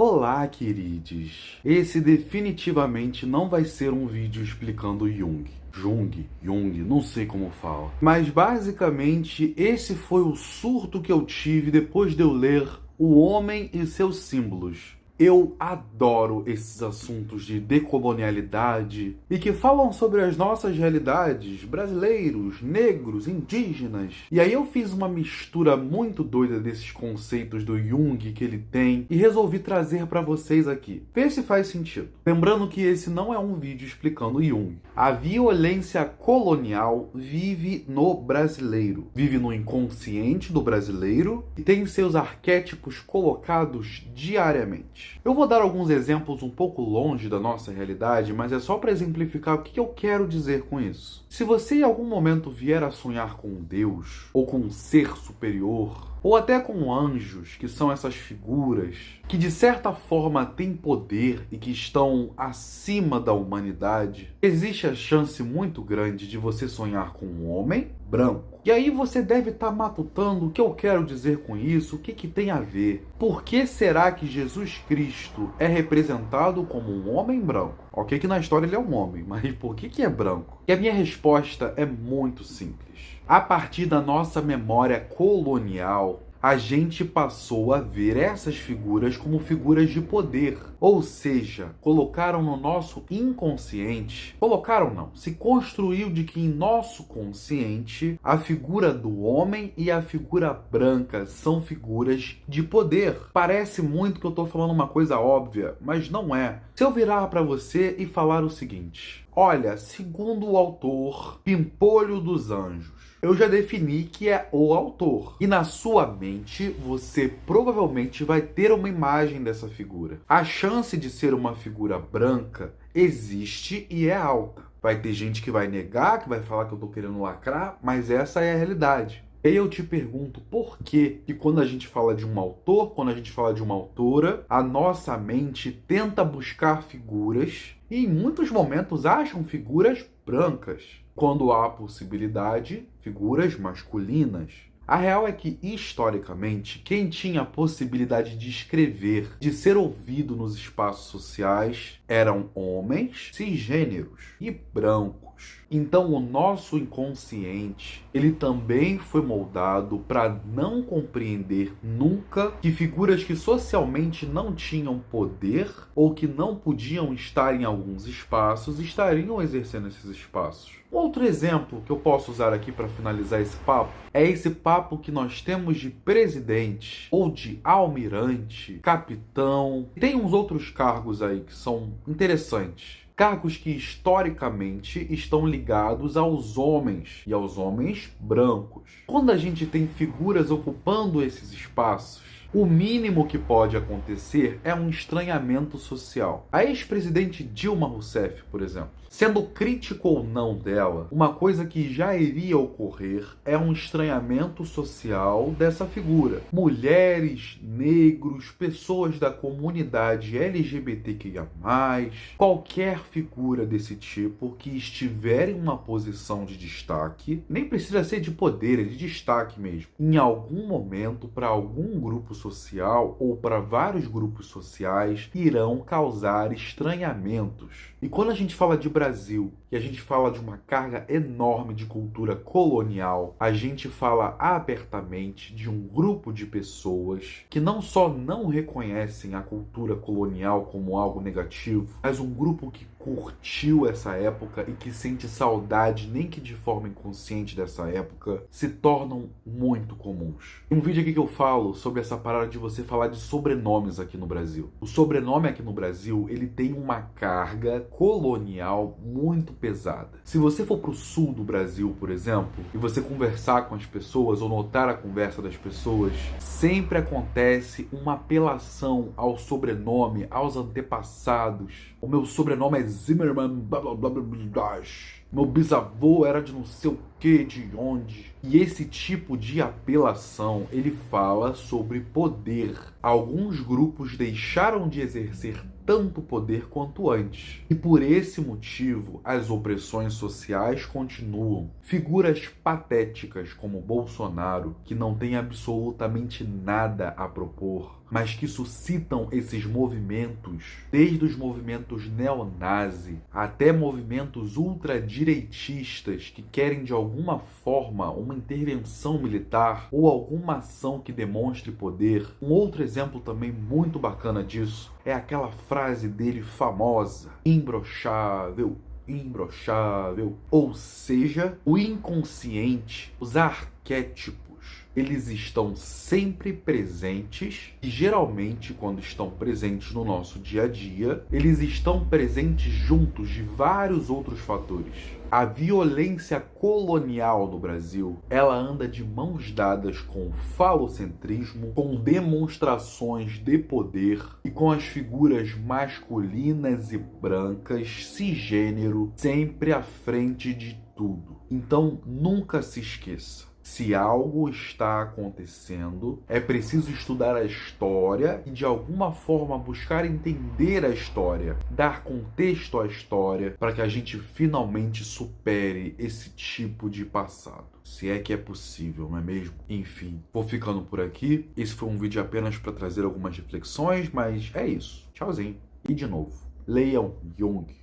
Olá, queridos! Esse definitivamente não vai ser um vídeo explicando Jung, não sei como fala. Mas basicamente esse foi o surto que eu tive depois de eu ler O Homem e Seus Símbolos. Eu adoro esses assuntos de decolonialidade e que falam sobre as nossas realidades, brasileiros, negros, indígenas. E aí eu fiz uma mistura muito doida desses conceitos do Jung que ele tem e resolvi trazer para vocês aqui. Vê se faz sentido. Lembrando que esse não é um vídeo explicando Jung. A violência colonial vive no brasileiro, vive no inconsciente do brasileiro e tem seus arquétipos colocados diariamente. Eu vou dar alguns exemplos um pouco longe da nossa realidade, mas é só para exemplificar o que eu quero dizer com isso. Se você em algum momento vier a sonhar com Deus, ou com um ser superior, ou até com anjos, que são essas figuras que de certa forma têm poder e que estão acima da humanidade, existe a chance muito grande de você sonhar com um homem branco. E aí você deve estar matutando o que eu quero dizer com isso, o que tem a ver. Por que será que Jesus Cristo é representado como um homem branco? Ok que na história ele é um homem, mas por que é branco? E a minha resposta é muito simples. A partir da nossa memória colonial, a gente passou a ver essas figuras como figuras de poder. Ou seja, colocaram no nosso inconsciente, se construiu de que em nosso consciente a figura do homem e a figura branca são figuras de poder. Parece muito que eu estou falando uma coisa óbvia, mas não é. Se eu virar para você e falar o seguinte: olha, segundo o autor Pimpolho dos Anjos, eu já defini que é o autor. E na sua mente, você provavelmente vai ter uma imagem dessa figura. A chance de ser uma figura branca existe e é alta. Vai ter gente que vai negar, que vai falar que eu tô querendo lacrar, mas essa é a realidade. E aí eu te pergunto por que quando a gente fala de um autor, quando a gente fala de uma autora, a nossa mente tenta buscar figuras e em muitos momentos acham figuras brancas, quando há possibilidade, figuras masculinas. A real é que, historicamente, quem tinha a possibilidade de escrever, de ser ouvido nos espaços sociais, eram homens cisgêneros e brancos. Então, o nosso inconsciente, ele também foi moldado para não compreender nunca que figuras que socialmente não tinham poder ou que não podiam estar em alguns espaços, estariam exercendo esses espaços. Outro exemplo que eu posso usar aqui para finalizar esse papo é esse papo que nós temos de presidente ou de almirante, capitão. Tem uns outros cargos aí que são interessantes. Cargos que historicamente estão ligados aos homens e aos homens brancos. Quando a gente tem figuras ocupando esses espaços, o mínimo que pode acontecer é um estranhamento social. A ex-presidente Dilma Rousseff, por exemplo, sendo crítico ou não dela, uma coisa que já iria ocorrer é um estranhamento social dessa figura. Mulheres, negros, pessoas da comunidade LGBTQIA+, qualquer figura desse tipo que estiver em uma posição de destaque, nem precisa ser de poder, é de destaque mesmo, em algum momento, para algum grupo social ou para vários grupos sociais, irão causar estranhamentos. E quando a gente fala de Brasil e a gente fala de uma carga enorme de cultura colonial, a gente fala abertamente de um grupo de pessoas que não só não reconhecem a cultura colonial como algo negativo, mas um grupo que curtiu essa época e que sente saudade, nem que de forma inconsciente dessa época, se tornam muito comuns. Tem um vídeo aqui que eu falo sobre essa parada de você falar de sobrenomes aqui no Brasil. O sobrenome aqui no Brasil, ele tem uma carga colonial muito pesada. Se você for pro sul do Brasil, por exemplo, e você conversar com as pessoas ou notar a conversa das pessoas, sempre acontece uma apelação ao sobrenome, aos antepassados. O meu sobrenome é Zimmerman, blá blá blá blá blá. Meu bisavô era de não sei o que, de onde. E esse tipo de apelação, ele fala sobre poder. Alguns grupos deixaram de exercer tanto poder quanto antes. E por esse motivo, as opressões sociais continuam. Figuras patéticas como Bolsonaro, que não tem absolutamente nada a propor, mas que suscitam esses movimentos, desde os movimentos neonazi até movimentos ultradireitistas que querem de alguma forma uma intervenção militar ou alguma ação que demonstre poder. Um outro exemplo também muito bacana disso é aquela frase dele famosa: imbrochável, imbrochável. Ou seja, o inconsciente, os arquétipos, eles estão sempre presentes e geralmente, quando estão presentes no nosso dia a dia, eles estão presentes juntos de vários outros fatores. A violência colonial no Brasil, ela anda de mãos dadas com o falocentrismo, com demonstrações de poder e com as figuras masculinas e brancas, cisgênero, sempre à frente de tudo. Então, nunca se esqueça. Se algo está acontecendo, é preciso estudar a história e de alguma forma buscar entender a história, dar contexto à história para que a gente finalmente supere esse tipo de passado. Se é que é possível, não é mesmo? Enfim, vou ficando por aqui. Esse foi um vídeo apenas para trazer algumas reflexões, mas é isso. Tchauzinho. E de novo, leiam Jung.